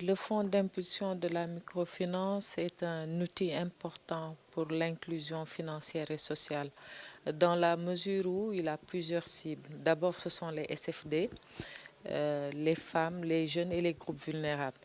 Le Fonds d'impulsion de la microfinance est un outil important pour l'inclusion financière et sociale, dans la mesure où il a plusieurs cibles. D'abord, ce sont les SFD, les femmes, les jeunes et les groupes vulnérables.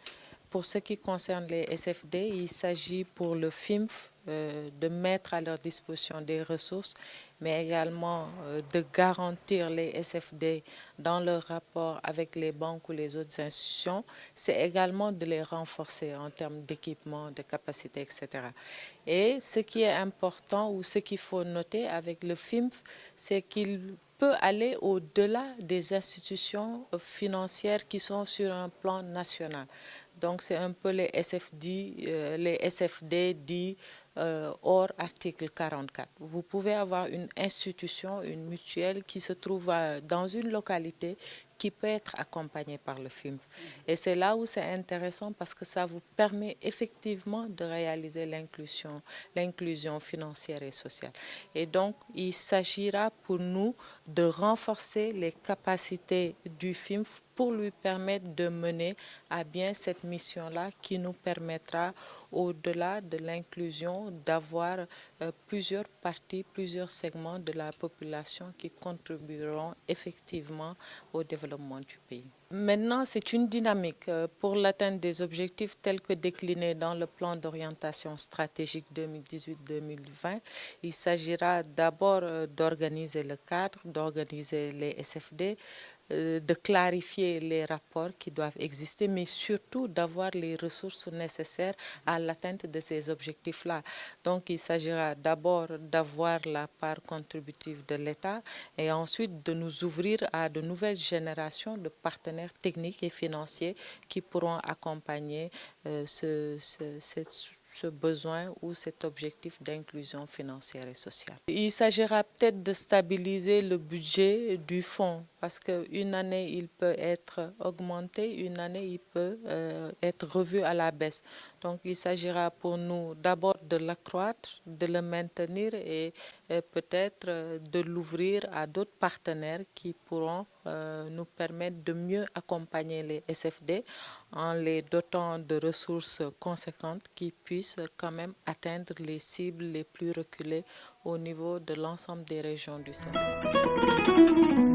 Pour ce qui concerne les SFD, il s'agit pour le FIMF de mettre à leur disposition des ressources, mais également de garantir les SFD dans leur rapport avec les banques ou les autres institutions. C'est également de les renforcer en termes d'équipement, de capacité, etc. Et ce qui est important ou ce qu'il faut noter avec le FIMF, c'est qu'il peut aller au-delà des institutions financières qui sont sur un plan national. Donc, c'est un peu les SFD dits hors article 44. Vous pouvez avoir une institution, une mutuelle qui se trouve dans une localité qui peut être accompagnée par le FIMF. Et c'est là où c'est intéressant parce que ça vous permet effectivement de réaliser l'inclusion financière et sociale. Et donc, il s'agira pour nous de renforcer les capacités du FIMF pour lui permettre de mener à bien cette mission-là qui nous permettra, au-delà de l'inclusion, d'avoir plusieurs parties, plusieurs segments de la population qui contribueront effectivement au développement du pays. Maintenant, c'est une dynamique pour l'atteinte des objectifs tels que déclinés dans le plan d'orientation stratégique 2018-2020. Il s'agira d'abord d'organiser le cadre, d'organiser les SFD, de clarifier les rapports qui doivent exister, mais surtout d'avoir les ressources nécessaires à l'atteinte de ces objectifs-là. Donc, il s'agira d'abord d'avoir la part contributive de l'État et ensuite de nous ouvrir à de nouvelles générations de partenaires techniques et financiers qui pourront accompagner ce besoin ou cet objectif d'inclusion financière et sociale. Il s'agira peut-être de stabiliser le budget du fonds parce qu'une année, il peut être augmenté, une année, il peut être revu à la baisse. Donc, il s'agira pour nous d'abord de l'accroître, de le maintenir et peut-être de l'ouvrir à d'autres partenaires qui pourront nous permettre de mieux accompagner les SFD en les dotant de ressources conséquentes qui puissent quand même atteindre les cibles les plus reculées au niveau de l'ensemble des régions du Sénégal.